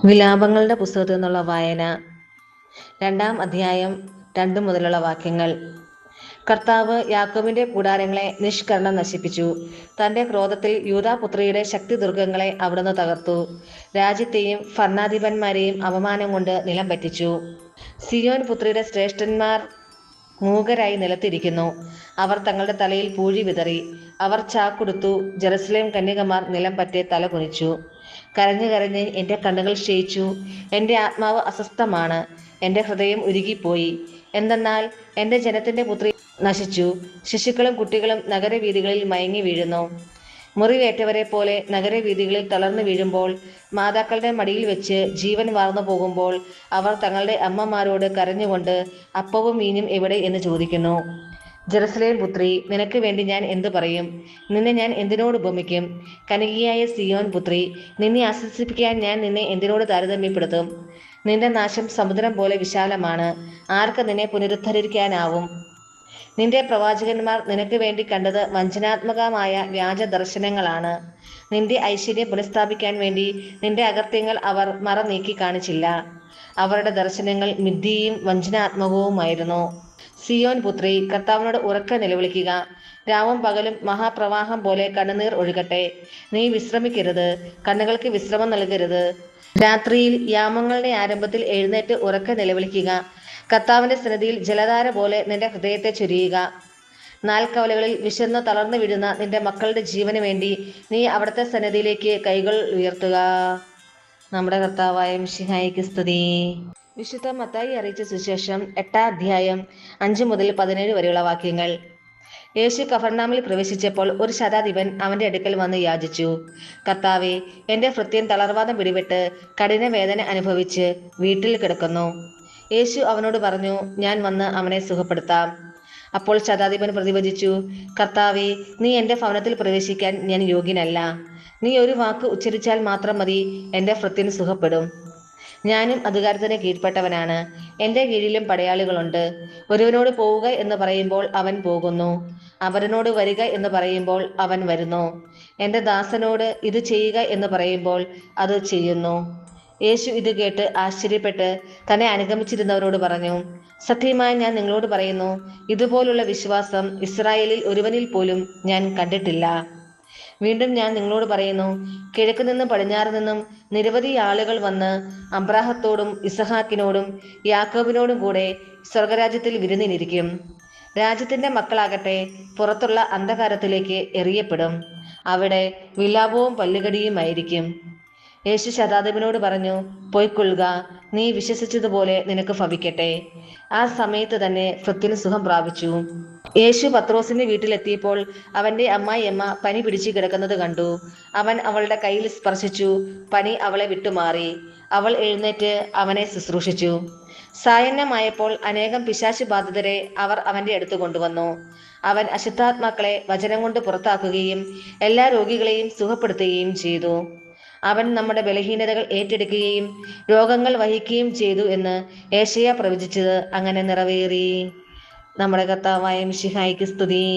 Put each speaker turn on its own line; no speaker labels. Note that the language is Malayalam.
വിലാപങ്ങളുടെ പുസ്തകത്തിൽ നിന്നുള്ള വായന 2-ാം അധ്യായം 2 മുതലുള്ള വാക്യങ്ങൾ. കർത്താവ് യാക്കോബിന്റെ കൂടാരങ്ങളെ നിഷ്കരണം നശിപ്പിച്ചു. തന്റെ ക്രോധത്തിൽ യൂദാപുത്രിയുടെ ശക്തിദുർഗങ്ങളെ അവിടുന്ന് തകർത്തു. രാജ്യത്തെയും ഭരണാധിപന്മാരെയും അപമാനം കൊണ്ട് നിലം പറ്റിച്ചു. സിയോൻ പുത്രിയുടെ ശ്രേഷ്ഠന്മാർ മൂകരായി നിലത്തിരിക്കുന്നു. അവർ തങ്ങളുടെ തലയിൽ പൂഴി വിതറി. അവർ ചാക്കുടുത്തു. ജെറുസലേം കന്യകമാർ നിലം പറ്റെ തല കുനിച്ചു. കരഞ്ഞു കരഞ്ഞ് എൻ്റെ കണ്ണുകൾ ക്ഷയിച്ചു. എൻ്റെ ആത്മാവ് അസ്വസ്ഥമാണ്. എൻ്റെ ഹൃദയം ഉരുകിപ്പോയി. എന്തെന്നാൽ എൻ്റെ ജനത്തിൻ്റെ പുത്രി നശിച്ചു. ശിശുക്കളും കുട്ടികളും നഗരവീഥികളിൽ മയങ്ങി വീഴുന്നു. മുറിവേറ്റവരെ പോലെ നഗരവീഥികളിൽ തളർന്നു വീഴുമ്പോൾ, മാതാക്കളുടെ മടിയിൽ വെച്ച് ജീവൻ വാർന്നു പോകുമ്പോൾ, അവർ തങ്ങളുടെ അമ്മമാരോട് കരഞ്ഞുകൊണ്ട് അപ്പവും മീനും എവിടെ എന്ന് ചോദിക്കുന്നു. ജെറുസലേം പുത്രി, നിനക്ക് വേണ്ടി ഞാൻ എന്തു പറയും? നിന്നെ ഞാൻ എന്തിനോട് ഉപമിക്കും? കനികയായ സിയോൻ പുത്രി, നിന്നെ ആശ്വസിപ്പിക്കാൻ ഞാൻ നിന്നെ എന്തിനോട് താരതമ്യപ്പെടുത്തും? നിന്റെ നാശം സമുദ്രം പോലെ വിശാലമാണ്. ആർക്ക് നിന്നെ പുനരുദ്ധരിക്കാനാവും? നിന്റെ പ്രവാചകന്മാർ നിനക്ക് വേണ്ടി കണ്ടത് വഞ്ചനാത്മകമായ വ്യാജ ദർശനങ്ങളാണ്. നിന്റെ ഐശ്വര്യം പുനഃസ്ഥാപിക്കാൻ വേണ്ടി നിന്റെ അകൃത്യങ്ങൾ അവർ മറ നീക്കി കാണിച്ചില്ല. അവരുടെ ദർശനങ്ങൾ മിഥ്യയും വഞ്ചനാത്മകവുമായിരുന്നു. സിയോൻ പുത്രി, കർത്താവിനോട് ഉറക്കെ നിലവിളിക്കുക. രാവും പകലും മഹാപ്രവാഹം പോലെ കണ്ണുനീർ ഒഴുകട്ടെ. നീ വിശ്രമിക്കരുത്, കണ്ണുകൾക്ക് വിശ്രമം നൽകരുത്. രാത്രിയിൽ യാമങ്ങളുടെ ആരംഭത്തിൽ എഴുന്നേറ്റ് ഉറക്കെ നിലവിളിക്കുക. കർത്താവിന്റെ സന്നിധിയിൽ ജലധാര പോലെ നിന്റെ ഹൃദയത്തെ ചൊരിയുക. നാൽക്കവലകളിൽ വിശന്ന് തളർന്നു വീഴുന്ന നിന്റെ മക്കളുടെ ജീവന് വേണ്ടി നീ അവിടുത്തെ സന്നിധിയിലേക്ക് കൈകൾ ഉയർത്തുക. നമ്മുടെ കർത്താവായ മിശിഹായിക്ക് സ്തുതി. വിശുദ്ധ മത്തായി അറിയിച്ച സുവിശേഷം 8-ാം അധ്യായം 5 മുതൽ 17 വരെയുള്ള വാക്യങ്ങൾ. യേശു കഫർനാമിൽ പ്രവേശിച്ചപ്പോൾ ഒരു ശതാധിപൻ അവന്റെ അടുക്കൽ വന്ന് യാചിച്ചു, കർത്താവേ, എൻ്റെ ഭൃത്യൻ തളർവാദം പിടിപെട്ട് കഠിന വേദന അനുഭവിച്ച് വീട്ടിൽ കിടക്കുന്നു. യേശു അവനോട് പറഞ്ഞു, ഞാൻ വന്ന് അവനെ സുഖപ്പെടുത്താം. അപ്പോൾ ശതാധിപൻ പ്രതിവചിച്ചു, കർത്താവേ, നീ എൻ്റെ ഭവനത്തിൽ പ്രവേശിക്കാൻ ഞാൻ യോഗ്യനല്ല. നീ ഒരു വാക്ക് ഉച്ചരിച്ചാൽ മാത്രം മതി, എൻ്റെ ഭൃത്യൻ സുഖപ്പെടും. ഞാനും അധികാരത്തിന് കീഴ്പ്പെട്ടവനാണ്. എൻ്റെ കീഴിലും പടയാളികളുണ്ട്. ഒരുവനോട് പോവുക എന്ന് പറയുമ്പോൾ അവൻ പോകുന്നു. അവരനോട് വരിക എന്ന് പറയുമ്പോൾ അവൻ വരുന്നു. എൻ്റെ ദാസനോട് ഇത് ചെയ്യുക എന്ന് പറയുമ്പോൾ അത് ചെയ്യുന്നു. യേശു ഇത് കേട്ട് ആശ്ചര്യപ്പെട്ട് തന്നെ അനുഗമിച്ചിരുന്നവരോട് പറഞ്ഞു, സത്യമായി ഞാൻ നിങ്ങളോട് പറയുന്നു, ഇതുപോലുള്ള വിശ്വാസം ഇസ്രായേലിൽ ഒരുവനിൽ പോലും ഞാൻ കണ്ടിട്ടില്ല. വീണ്ടും ഞാൻ നിങ്ങളോട് പറയുന്നു, കിഴക്ക് നിന്നും പടിഞ്ഞാറ് നിന്നും നിരവധി ആളുകൾ വന്ന് അബ്രാഹത്തോടും ഇസഹാക്കിനോടും യാക്കോബിനോടും കൂടെ സ്വർഗരാജ്യത്തിൽ വിരുന്നിനിരിക്കും. രാജ്യത്തിന്റെ മക്കളാകട്ടെ പുറത്തുള്ള അന്ധകാരത്തിലേക്ക് എറിയപ്പെടും. അവിടെ വിലാപവും പല്ലുകടിയുമായിരിക്കും. യേശു ശതാധിപനോട് പറഞ്ഞു, പൊയ്ക്കൊള്ളുക, നീ വിശ്വസിച്ചതുപോലെ നിനക്ക് ഭവിക്കട്ടെ. ആ സമയത്ത് തന്നെ ഭൃത്യന് സുഖം പ്രാപിച്ചു. യേശു പത്രോസിന്റെ വീട്ടിലെത്തിയപ്പോൾ അവന്റെ അമ്മായിയമ്മ പനി പിടിച്ചു കിടക്കുന്നത് കണ്ടു. അവൻ അവളുടെ കയ്യിൽ സ്പർശിച്ചു. പനി അവളെ വിട്ടുമാറി. അവൾ എഴുന്നേറ്റ് അവനെ ശുശ്രൂഷിച്ചു. സായന്നമായപ്പോൾ അനേകം പിശാച് ബാധിതരെ അവർ അവന്റെ അടുത്ത് കൊണ്ടുവന്നു. അവൻ അശുദ്ധാത്മാക്കളെ വചനം കൊണ്ട് പുറത്താക്കുകയും എല്ലാ രോഗികളെയും സുഖപ്പെടുത്തുകയും ചെയ്തു. അവൻ നമ്മുടെ ബലഹീനതകൾ ഏറ്റെടുക്കുകയും രോഗങ്ങൾ വഹിക്കുകയും ചെയ്തു എന്ന് യേശയ്യാ പ്രവചിച്ചത് അങ്ങനെ നിറവേറി. നമ്മുടെ കർത്താവായ മിശിഹായിക്ക് സ്തുതി.